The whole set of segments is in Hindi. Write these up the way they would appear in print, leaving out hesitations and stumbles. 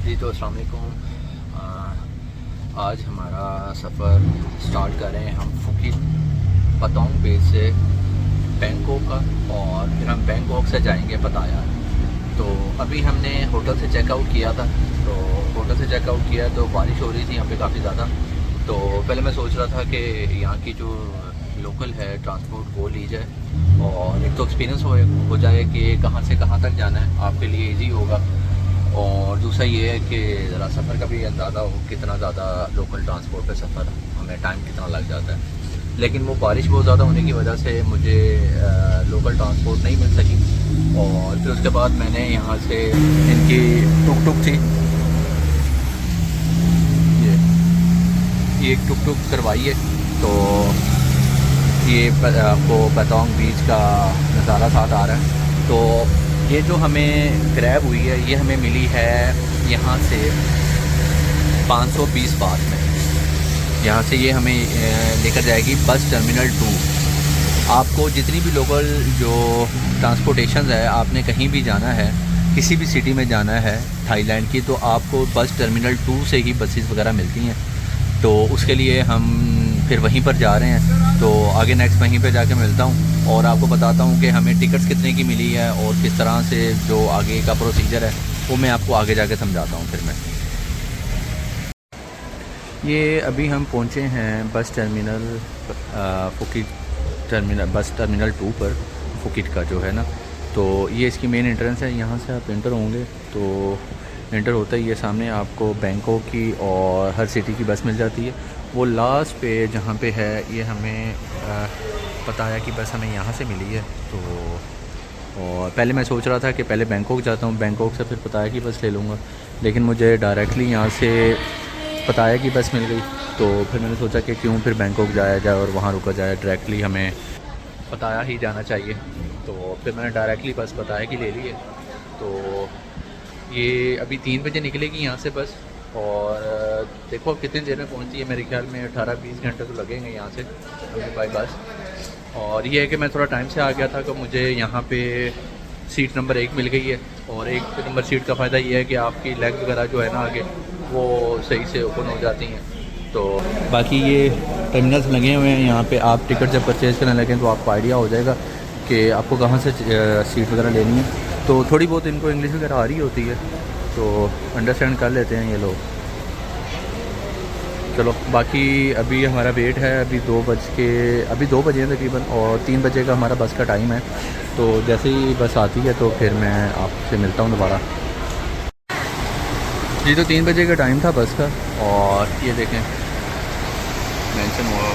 जी तो अस्सलाम वालेकुम। आज हमारा सफ़र स्टार्ट कर रहे हैं हम फुकीट पतोंग बेस से बैंकॉक का, और फिर हम बैंकॉक से जाएंगे पताया। तो अभी हमने होटल से चेकआउट किया था, तो होटल से चेकआउट किया तो बारिश हो रही थी यहाँ पे काफ़ी ज़्यादा। तो पहले मैं सोच रहा था कि यहाँ की जो लोकल है ट्रांसपोर्ट वो ली जाए, और एक तो एक्सपीरियंस हो जाए कि कहाँ से कहाँ तक जाना है, आपके लिए इजी होगा। और दूसरा ये है कि ज़रा सफ़र का भी अंदाज़ा हो कितना ज़्यादा लोकल ट्रांसपोर्ट पे सफ़र हमें टाइम कितना लग जाता है। लेकिन वो बारिश बहुत ज़्यादा होने की वजह से मुझे लोकल ट्रांसपोर्ट नहीं मिल सकी, और फिर उसके बाद मैंने यहाँ से इनकी टुक टुक थी, ये एक टुक टुक करवाई है। तो ये आपको पतोंग बीच का नज़ारा साथ आ रहा है। तो ये जो हमें ग्रैब हुई है ये हमें मिली है यहाँ से 520 बात में। यहाँ से ये हमें लेकर जाएगी बस टर्मिनल 2। आपको जितनी भी लोकल जो ट्रांसपोर्टेशन है, आपने कहीं भी जाना है, किसी भी सिटी में जाना है थाईलैंड की, तो आपको बस टर्मिनल 2 से ही बसेस वगैरह मिलती हैं। तो उसके लिए हम फिर वहीं पर जा रहे हैं। तो आगे नेक्स्ट वहीं पे जाके मिलता हूँ और आपको बताता हूँ कि हमें टिकट्स कितने की मिली है और किस तरह से जो आगे का प्रोसीजर है वो मैं आपको आगे जाके समझाता हूँ। फिर मैं ये अभी हम पहुँचे हैं bus terminal Phuket terminal, bus terminal 2 पर, फुकीट का जो है ना। तो ये इसकी मेन एंट्रेंस है, यहाँ से आप एंटर होंगे तो एंटर होता ही ये सामने आपको बैंकॉक की और हर सिटी की बस मिल जाती है। वो लास्ट पे जहाँ पे है ये हमें पताया की बस हमें यहाँ से मिली है। तो और पहले मैं सोच रहा था कि पहले बैंकॉक जाता हूँ, बैंकॉक से फिर पताया की बस ले लूँगा, लेकिन मुझे डायरेक्टली यहाँ से पताया की बस मिल गई। तो फिर मैंने सोचा कि क्यों फिर बैंकॉक जाया जाए और वहाँ रुका जाए, डायरेक्टली हमें पताया ही जाना चाहिए। तो फिर मैंने डायरेक्टली बस पताया की ले ली है। तो ये अभी 3 बजे निकलेगी यहाँ से बस, और देखो अब कितनी देर में पहुँचती है। मेरे ख्याल में 18-20 घंटे तो लगेंगे यहाँ से हमें बाई बस। और ये है कि मैं थोड़ा टाइम से आ गया था, तो मुझे यहाँ पे सीट नंबर 1 मिल गई है। और 1 नंबर सीट का फ़ायदा ये है कि आपकी लेग वगैरह जो है ना आगे वो सही से ओपन हो जाती हैं। तो बाकी ये टर्मिनल्स लगे हुए हैं यहाँ पे, आप टिकट जब परचेज़ करने लगें तो आपको आइडिया हो जाएगा कि आपको कहाँ से सीट वगैरह लेनी है। तो थोड़ी बहुत इनको इंग्लिश वगैरह आ रही होती है तो अंडरस्टैंड कर लेते हैं ये लोग। चलो बाकी अभी हमारा वेट है, अभी 2 बजे हैं तकरीबन, और 3 बजे का हमारा बस का टाइम है। तो जैसे ही बस आती है तो फिर मैं आपसे मिलता हूँ दोबारा। जी तो 3 बजे का टाइम था बस का, और ये देखें मेंशन हुआ,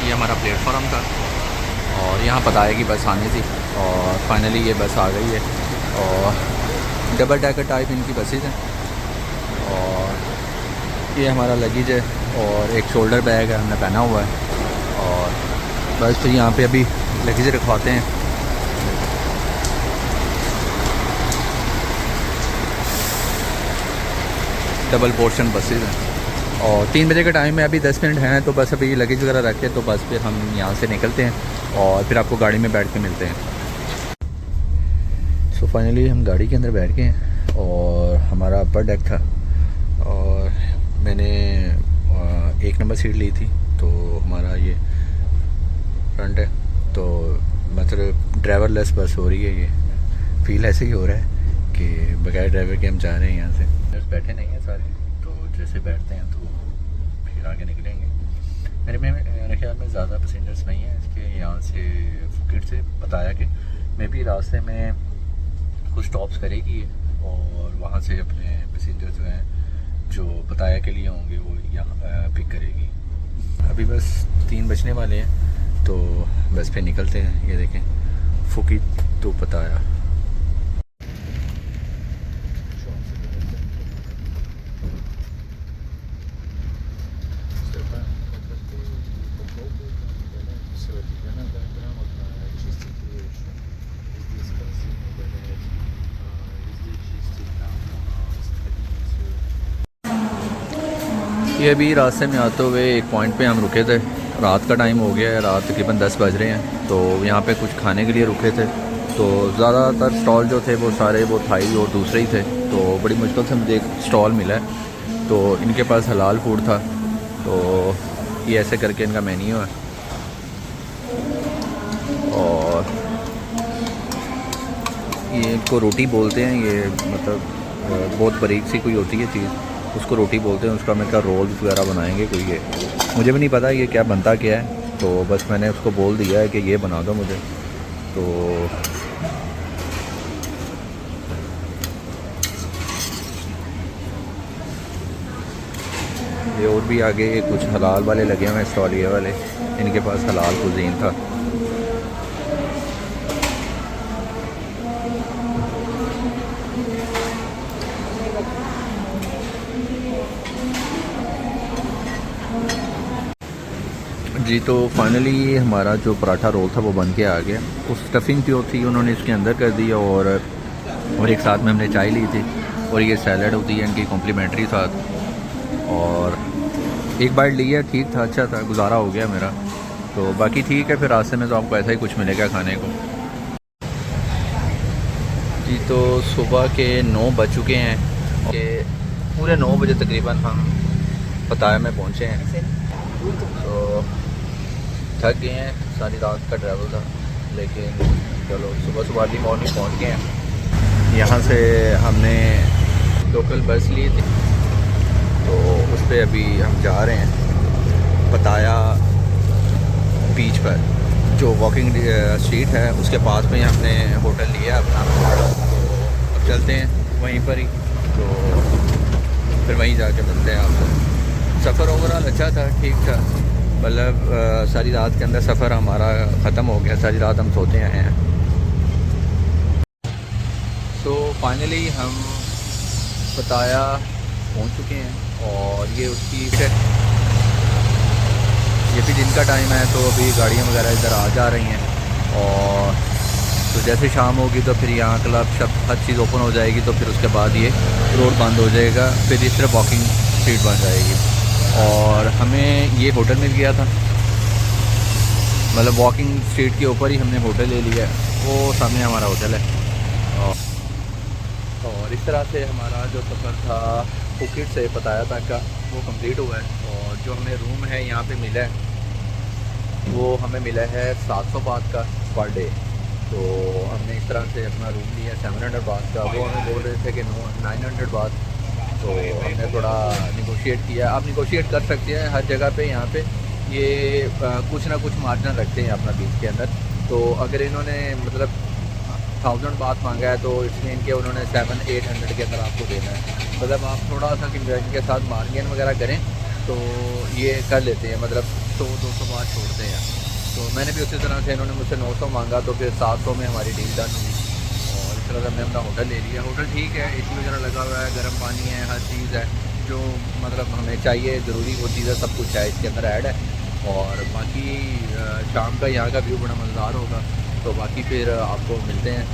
ये हमारा प्लेटफॉर्म था और यहाँ पताया की बस आनी थी, और फाइनली ये बस आ गई है। और डबल डेकर टाइप इनकी बसेज हैं, और ये हमारा लगेज है और एक शोल्डर बैग है हमने पहना हुआ है। और बस तो यहाँ पे अभी लगेज रखवाते हैं। डबल पोर्शन बसेज हैं, और 3 बजे का टाइम है, अभी 10 मिनट हैं। तो बस अभी लगेज वगैरह रख के तो बस फिर हम यहाँ से निकलते हैं और फिर आपको गाड़ी में बैठ के मिलते हैं। सो फाइनली हम गाड़ी के अंदर बैठ गए हैं, और हमारा अपर डेक था और मैंने 1 नंबर सीट ली थी। तो हमारा ये फ्रंट है, तो मतलब ड्राइवरलेस बस हो रही है। ये फील ऐसे ही हो रहा है कि बगैर ड्राइवर के हम जा रहे हैं यहाँ से। बैठे नहीं हैं सारे, तो जैसे बैठते हैं तो फिर आगे निकलेंगे। मेरे ख्याल में ज़्यादा पैसेंजर्स नहीं हैं इसके, यहाँ से फुकीट से पताया के मैं भी रास्ते में कुछ स्टॉप्स करेगी और वहाँ से अपने पैसेंजर जो हैं जो पताया के लिए होंगे वो यहाँ पिक करेगी। अभी बस 3 बजने वाले हैं तो बस पे निकलते हैं। ये देखें फुकीट तो पताया। ये अभी रास्ते में आते हुए एक पॉइंट पे हम रुके थे। रात का टाइम हो गया है, रात तकरीबन 10 बज रहे हैं। तो यहाँ पे कुछ खाने के लिए रुके थे, तो ज़्यादातर स्टॉल जो थे वो सारे वो थाई और दूसरे ही थे। तो बड़ी मुश्किल से मुझे एक स्टॉल मिला है, तो इनके पास हलाल फूड था। तो ये ऐसे करके इनका मेन्यू है। और ये इनको रोटी बोलते हैं, ये मतलब बहुत बारीक सी कोई होती है चीज़, उसको रोटी बोलते हैं। उसका मेरे का रोल्स वगैरह बनाएंगे कोई, ये मुझे भी नहीं पता ये क्या बनता क्या है। तो बस मैंने उसको बोल दिया है कि ये बना दो मुझे। तो ये और भी आगे कुछ हलाल वाले लगे हुए हैं स्टॉल, ये वाले, इनके पास हलाल कुजीन था। जी तो फाइनली हमारा जो पराठा रोल था वो बन के आ गया। उस स्टफिंग जो थी उन्होंने इसके अंदर कर दी, और एक साथ में हमने चाय ली थी, और ये सैलड होती है इनकी कॉम्प्लीमेंट्री साथ। और एक बाइट लिया, ठीक था, अच्छा था, गुजारा हो गया मेरा। तो बाकी ठीक है, फिर रास्ते में तो आपको ऐसा ही कुछ मिलेगा खाने को। जी तो सुबह के 9 बज चुके हैं, के पूरे 9 बजे तकरीबन हम पताया में पहुँचे हैं। तो थक गए हैं, सारी रात का ट्रैवल था, लेकिन चलो सुबह सुबह अर्ली मॉर्निंग पहुँच गए हैं। यहाँ से हमने लोकल बस ली थी, तो उस पर अभी हम जा रहे हैं पताया बीच पर, जो वॉकिंग स्ट्रीट है उसके पास में हमने होटल लिया अपना। तो अब चलते हैं वहीं पर ही, तो फिर वहीं जाके मिलते हैं आपको। सफ़र ओवरऑल अच्छा था, ठीक था, मतलब सारी रात के अंदर सफ़र हमारा ख़त्म हो गया, सारी रात हम सोते आए हैं। तो फाइनली हम पताया पहुंच चुके हैं, और ये उसकी ये भी दिन का टाइम है, तो अभी गाड़ियाँ वगैरह इधर आ जा रही हैं। और तो जैसे शाम होगी तो फिर यहाँ क्लब शब हर चीज़ ओपन हो जाएगी, तो फिर उसके बाद ये रोड बंद हो जाएगा, फिर ये सिर्फ वॉकिंग स्ट्रीट बन जाएगी। और हमें ये होटल मिल गया था, मतलब वॉकिंग स्ट्रीट के ऊपर ही हमने होटल ले लिया है, वो सामने हमारा होटल है। और इस तरह से हमारा जो सफ़र था फुकेट से पताया तक का वो कंप्लीट हुआ है। और जो हमें रूम है यहाँ पे मिला है, वो हमें मिला है 700 बात का पर डे। तो हमने इस तरह से अपना रूम लिया 700 बात का, वो हमें बोल रहे थे कि 900 बात। तो हमने थोड़ा निगोशिएट किया। आप निगोशिएट कर सकते हैं हर जगह पे, यहाँ पे ये कुछ ना कुछ मार्जिन रखते हैं अपना बीच के अंदर। तो अगर इन्होंने मतलब 1000 बात मांगा है, तो इसमें इनके उन्होंने 700-800 के अंदर आपको देना है। मतलब आप थोड़ा सा इनके साथ मार्जिन वगैरह करें तो ये कर लेते हैं, मतलब 100-200 बात छोड़ते हैं। तो मैंने भी उसी तरह से, इन्होंने मुझसे 900 मांगा, तो फिर 700 में हमारी डील डन हुई। और इस तरह से हमने अपना होटल ले लिया। होटल ठीक है, एसी वगैरह लगा हुआ है, गर्म पानी है, हर चीज़ है जो मतलब हमें चाहिए, ज़रूरी वो चीज़ें सब कुछ है इसके अंदर ऐड है। और बाकी शाम का यहाँ का व्यू बड़ा मज़ेदार होगा। तो बाकी फिर आपको मिलते हैं